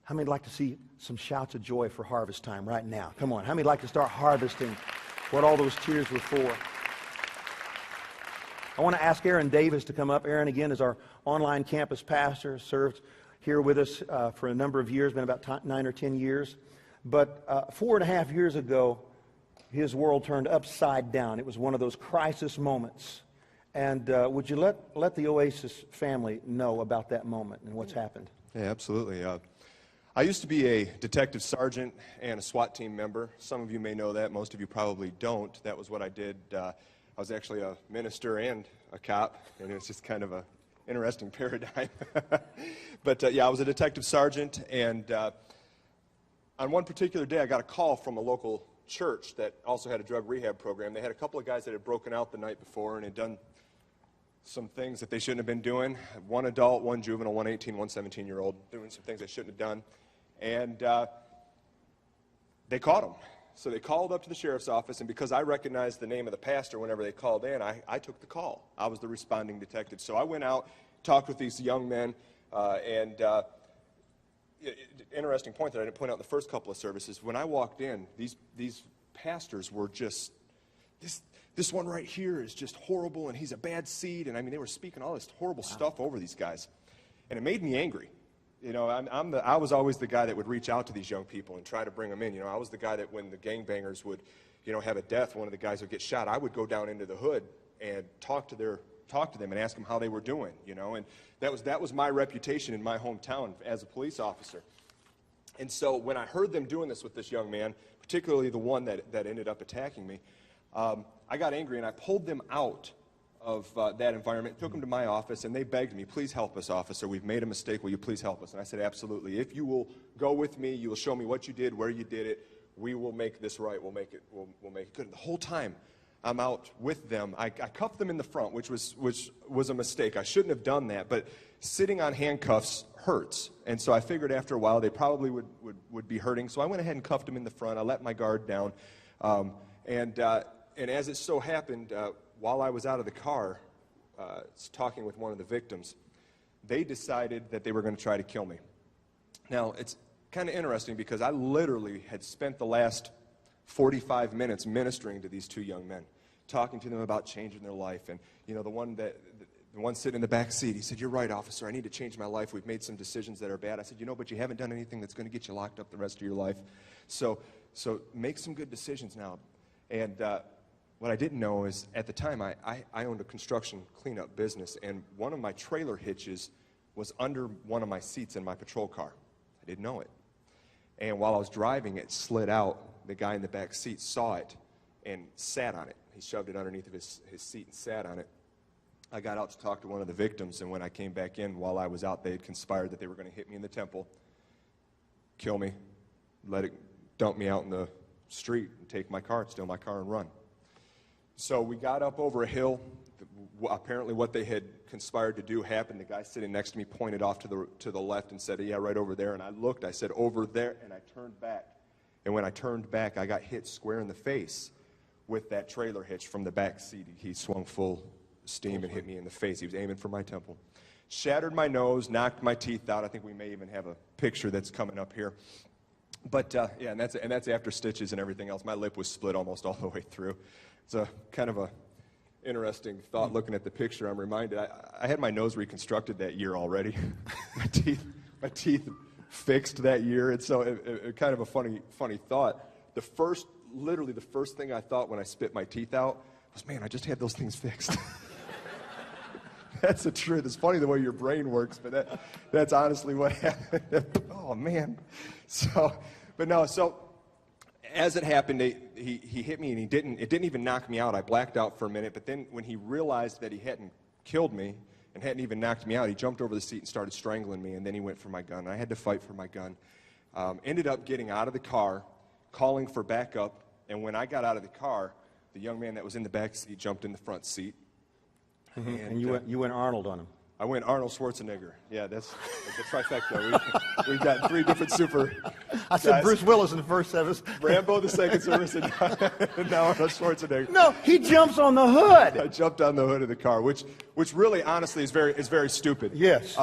How many would like to see some shouts of joy for harvest time right now? Come on. How many would like to start harvesting what all those tears were for? I want to ask Aaron Davis to come up. Aaron, again, is our online campus pastor, served here with us for a number of years, been about 9 or 10 years. But 4.5 years ago, his world turned upside down. It was one of those crisis moments. And would you let the Oasis family know about that moment and what's happened? Yeah, absolutely. I used to be a detective sergeant and a SWAT team member. Some of you may know that. Most of you probably don't. That was what I did. I was actually a minister and a cop, and it was just kind of an interesting paradigm. But yeah, I was a detective sergeant, and on one particular day, I got a call from a local church that also had a drug rehab program. They had a couple of guys that had broken out the night before and had done some things that they shouldn't have been doing. One adult, one juvenile, one 18, one 17-year-old, doing some things they shouldn't have done. And they caught them. So they called up to the sheriff's office, and because I recognized the name of the pastor whenever they called in, I took the call. I was the responding detective. So I went out, talked with these young men, and interesting point that I didn't point out in the first couple of services. When I walked in, these pastors were just, this one right here is just horrible, and he's a bad seed. And I mean, they were speaking all this horrible stuff over these guys, and it made me angry. You know, I was always the guy that would reach out to these young people and try to bring them in. You know, I was the guy that when the gangbangers would, you know, have a death, one of the guys would get shot, I would go down into the hood and talk to them and ask them how they were doing. You know, and that was my reputation in my hometown as a police officer. And so when I heard them doing this with this young man, particularly the one that ended up attacking me, I got angry and I pulled them out of that environment, took them to my office, and they begged me, please help us, officer. We've made a mistake. Will you please help us? And I said, absolutely. If you will go with me, you will show me what you did, where you did it. We will make this right. We'll make it good. And the whole time I'm out with them, I cuffed them in the front, which was a mistake. I shouldn't have done that, but sitting on handcuffs hurts. And so I figured after a while they probably would be hurting. So I went ahead and cuffed them in the front. I let my guard down. And as it so happened, while I was out of the car talking with one of the victims, they decided that they were going to try to kill me. Now, it's kind of interesting because I literally had spent the last 45 minutes ministering to these two young men, talking to them about changing their life. And, you know, the one sitting in the back seat, he said, you're right, officer, I need to change my life. We've made some decisions that are bad. I said, you know, but you haven't done anything that's going to get you locked up the rest of your life. So make some good decisions now. And what I didn't know is, at the time, I owned a construction cleanup business, and one of my trailer hitches was under one of my seats in my patrol car. I didn't know it. And while I was driving, it slid out. The guy in the back seat saw it and sat on it. He shoved it underneath of his seat and sat on it. I got out to talk to one of the victims, and when I came back in, while I was out, they had conspired that they were going to hit me in the temple, kill me, dump me out in the street, and take my car, steal my car, and run. So we got up over a hill. Apparently what they had conspired to do happened. The guy sitting next to me pointed off to the left and said, yeah, right over there. And I looked, I said, over there, and I turned back. And when I turned back, I got hit square in the face with that trailer hitch from the back seat. He swung full steam and hit me in the face. He was aiming for my temple. Shattered my nose, knocked my teeth out. I think we may even have a picture that's coming up here. But, yeah, and that's after stitches and everything else. My lip was split almost all the way through. It's a kind of a interesting thought looking at the picture. I'm reminded, I had my nose reconstructed that year already. my teeth fixed that year, and so it kind of a funny thought. Literally the first thing I thought when I spit my teeth out was, man, I just had those things fixed. That's the truth. It's funny the way your brain works, but that's honestly what happened. Oh, man. So as it happened, he hit me, and it didn't even knock me out. I blacked out for a minute, but then when he realized that he hadn't killed me and hadn't even knocked me out, he jumped over the seat and started strangling me, and then he went for my gun. I had to fight for my gun. Ended up getting out of the car, calling for backup, and when I got out of the car, the young man that was in the back seat jumped in the front seat. Mm-hmm. And you went Arnold on him. I went Arnold Schwarzenegger. Yeah, that's a trifecta. We've got three different super I said guys. Bruce Willis in the first service. Rambo the second service, and now Arnold Schwarzenegger. No, he jumps on the hood. I jumped on the hood of the car, which really, honestly, is very stupid. Yes.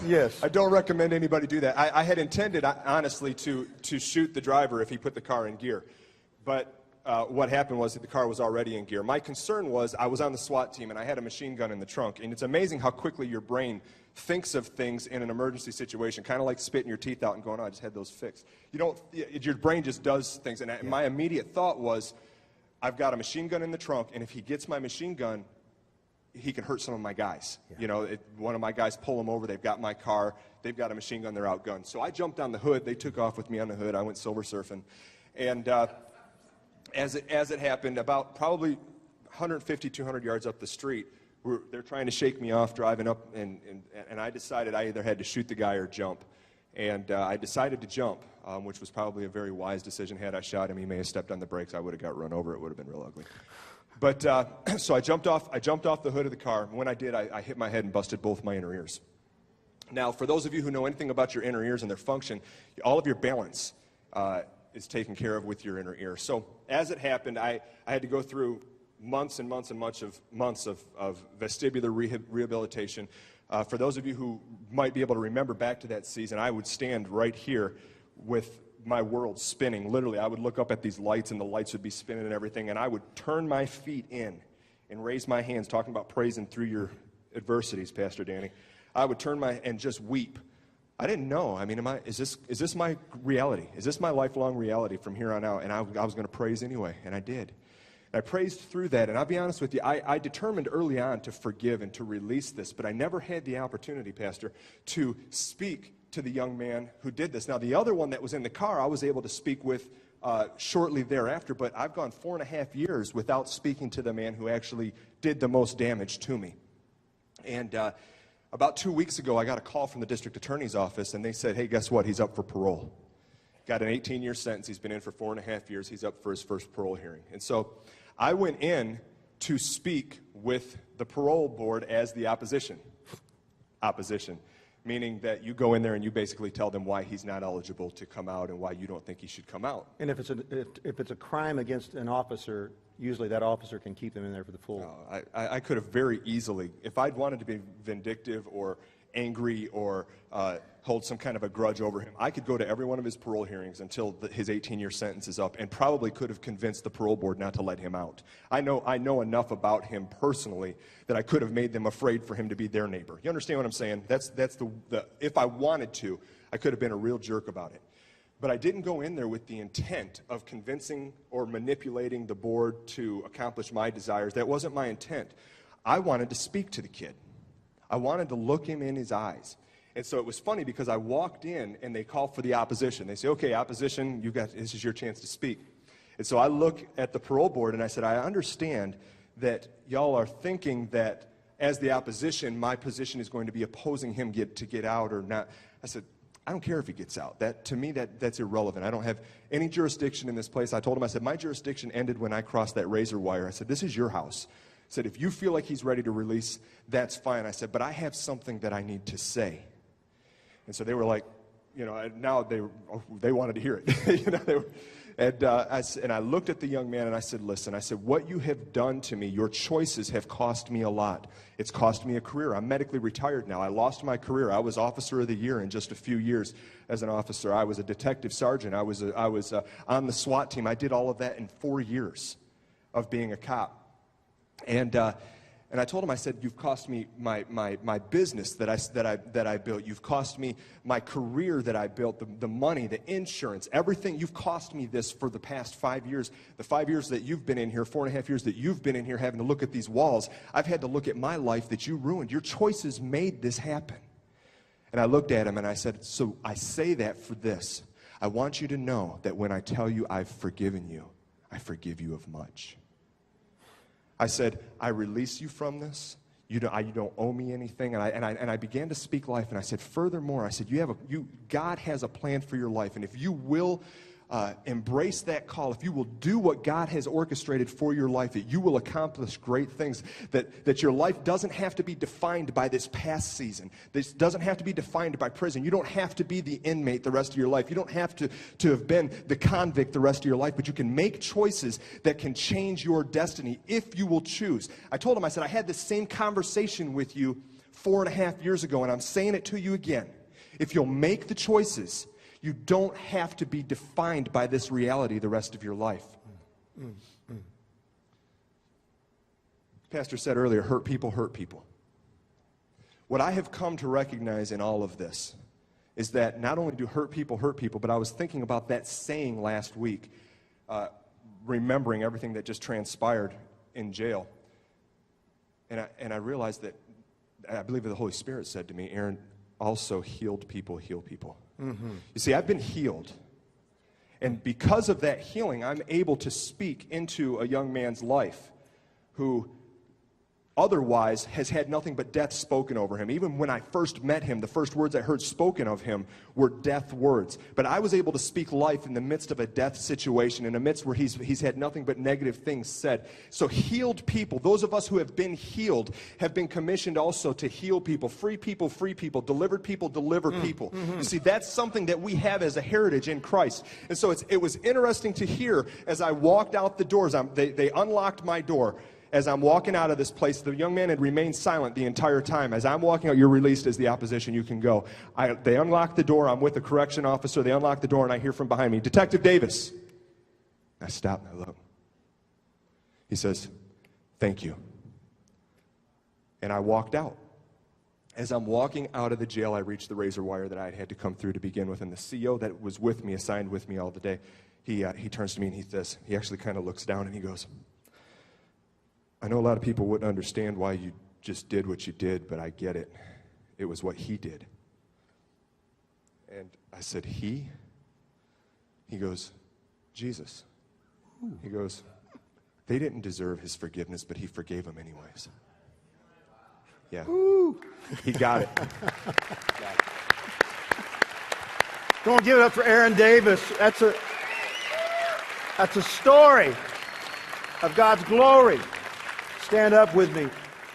Yes. I don't recommend anybody do that. I had intended, honestly, to shoot the driver if he put the car in gear. But what happened was that the car was already in gear. My concern was I was on the SWAT team and I had a machine gun in the trunk. And it's amazing how quickly your brain thinks of things in an emergency situation, kind of like spitting your teeth out and going, oh, I just had those fixed. Your brain just does things. And my immediate thought was, I've got a machine gun in the trunk, and if he gets my machine gun, he can hurt some of my guys. Yeah. One of my guys pull him over, they've got my car, they've got a machine gun, they're outgunned. So I jumped on the hood, they took off with me on the hood, I went silver surfing. And as it happened, about probably 150, 200 yards up the street, they're trying to shake me off driving up, and I decided I either had to shoot the guy or jump. And I decided to jump, which was probably a very wise decision. Had I shot him, he may have stepped on the brakes, I would have got run over, it would have been real ugly. But so I jumped off the hood of the car, and when I did, I hit my head and busted both my inner ears. Now, for those of you who know anything about your inner ears and their function, all of your balance is taken care of with your inner ear. So as it happened, I had to go through months and months and months of vestibular rehabilitation. For those of you who might be able to remember back to that season, I would stand right here with my world spinning. Literally, I would look up at these lights, and the lights would be spinning and everything, and I would turn my feet in and raise my hands, talking about praising through your adversities, Pastor Danny. I would turn and just weep. I didn't know. I mean, is this my reality? Is this my lifelong reality from here on out? And I was going to praise anyway, and I did. I praised through that, and I'll be honest with you, I determined early on to forgive and to release this, but I never had the opportunity, Pastor, to speak to the young man who did this. Now, the other one that was in the car, I was able to speak with shortly thereafter, but I've gone 4.5 years without speaking to the man who actually did the most damage to me. And about 2 weeks ago, I got a call from the district attorney's office, and they said, hey, guess what? He's up for parole. Got an 18-year sentence. He's been in for 4.5 years. He's up for his first parole hearing. And so I went in to speak with the parole board as the opposition. Opposition, meaning that you go in there and you basically tell them why he's not eligible to come out and why you don't think he should come out. And if it's a crime against an officer, usually that officer can keep them in there for the full. I could have very easily, if I'd wanted to be vindictive or angry or hold some kind of a grudge over him, I could go to every one of his parole hearings until his 18-year sentence is up and probably could have convinced the parole board not to let him out. I know enough about him personally that I could have made them afraid for him to be their neighbor. You understand what I'm saying? That's the if I wanted to, I could have been a real jerk about it. But I didn't go in there with the intent of convincing or manipulating the board to accomplish my desires. That wasn't my intent. I wanted to speak to the kid. I wanted to look him in his eyes. And so it was funny because I walked in and they called for the opposition. They say, okay, opposition, this is your chance to speak. And so I look at the parole board and I said, I understand that y'all are thinking that as the opposition, my position is going to be opposing him to get out or not. I said, I don't care if he gets out. To me, that's irrelevant. I don't have any jurisdiction in this place. I told him, I said, my jurisdiction ended when I crossed that razor wire. I said, this is your house. I said, if you feel like he's ready to release, that's fine. I said, but I have something that I need to say. And so they were like, now they wanted to hear it. And I looked at the young man and I said, listen, I said, what you have done to me, your choices have cost me a lot. It's cost me a career. I'm medically retired now. I lost my career. I was Officer of the Year in just a few years as an officer. I was a detective sergeant. I was on the SWAT team. I did all of that in 4 years of being a cop. And I told him, I said, you've cost me my business that I built. You've cost me my career that I built, the money, the insurance, everything. You've cost me this for the past 5 years. The 5 years that you've been in here, 4.5 years that you've been in here having to look at these walls, I've had to look at my life that you ruined. Your choices made this happen. And I looked at him and I said, so I say that for this. I want you to know that when I tell you I've forgiven you, I forgive you of much. I said, I release you from this. You don't owe me anything. And I began to speak life. And I said, furthermore, I said, God has a plan for your life. And if you will embrace that call, if you will do what God has orchestrated for your life, that you will accomplish great things, that your life doesn't have to be defined by this past season. This doesn't have to be defined by prison. You don't have to be the inmate the rest of your life. You don't have to have been the convict the rest of your life, but you can make choices that can change your destiny if you will choose. I told him, I said, I had the same conversation with you 4.5 years ago, and I'm saying it to you again. If you'll make the choices, you don't have to be defined by this reality the rest of your life. Pastor said earlier, hurt people hurt people. What I have come to recognize in all of this is that not only do hurt people, but I was thinking about that saying last week, remembering everything that just transpired in jail. And I realized that, I believe that the Holy Spirit said to me, Aaron, also healed people heal people. Mm-hmm. You see, I've been healed. And because of that healing, I'm able to speak into a young man's life who otherwise has had nothing but death spoken over him. Even when I first met him, the first words I heard spoken of him were death words. But I was able to speak life in the midst of a death situation, in the midst where he's had nothing but negative things said. So healed people, those of us who have been healed, have been commissioned also to heal people, free people, delivered people, deliver people. Mm-hmm. You see, that's something that we have as a heritage in Christ. And so it was interesting to hear as I walked out the doors, they unlocked my door. As I'm walking out of this place, the young man had remained silent the entire time. As I'm walking out, you're released as the opposition, you can go. They unlock the door, I'm with the correction officer, they unlock the door, and I hear from behind me, Detective Davis. I stop and I look. He says, thank you. And I walked out. As I'm walking out of the jail, I reached the razor wire that I had to come through to begin with, and the CO that was with me, assigned with me all the day, he turns to me and he actually kind of looks down and he goes, I know a lot of people wouldn't understand why you just did what you did, but I get it. It was what he did. And I said, he? He goes, Jesus. He goes, they didn't deserve his forgiveness, but he forgave them anyways. Yeah. He got it. Come on, give it up for Aaron Davis. That's a story of God's glory. Stand up with me.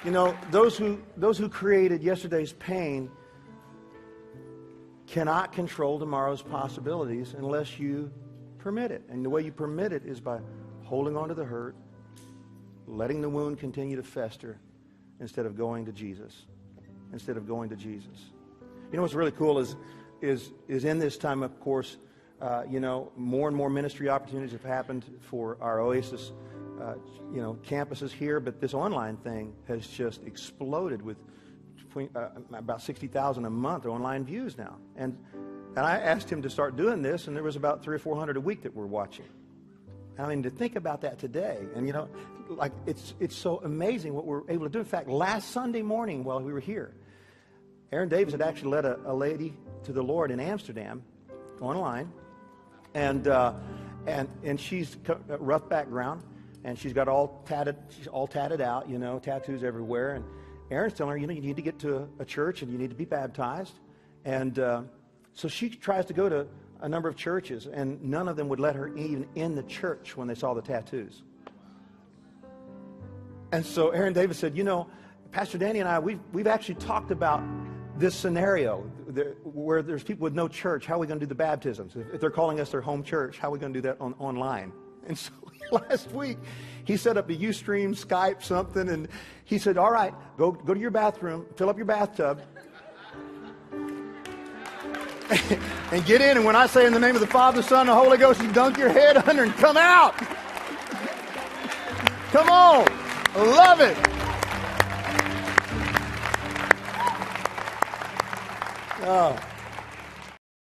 You know, those who created yesterday's pain cannot control tomorrow's possibilities unless you permit it. And the way you permit it is by holding on to the hurt, letting the wound continue to fester instead of going to Jesus. Instead of going to Jesus. You know what's really cool is in this time, of course, more and more ministry opportunities have happened for our Oasis campuses here, but this online thing has just exploded with about 60,000 a month online views now. And I asked him to start doing this, and there was about 300 or 400 a week that were watching. I mean, to think about that today, and it's so amazing what we're able to do. In fact, last Sunday morning while we were here, Aaron Davis had actually led a lady to the Lord in Amsterdam online, and she's a rough background. And she's got all tatted out, tattoos everywhere. And Aaron's telling her, you need to get to a church and you need to be baptized. And so she tries to go to a number of churches, and none of them would let her even in the church when they saw the tattoos. And so Aaron Davis said, Pastor Danny and I, we've actually talked about this scenario where there's people with no church. How are we going to do the baptisms? If they're calling us their home church, how are we going to do that online? And so last week, he set up a Ustream, Skype, something, and he said, all right, go to your bathroom, fill up your bathtub, and get in. And when I say in the name of the Father, the Son, and the Holy Ghost, you dunk your head under and come out. Come on. I love it. Oh.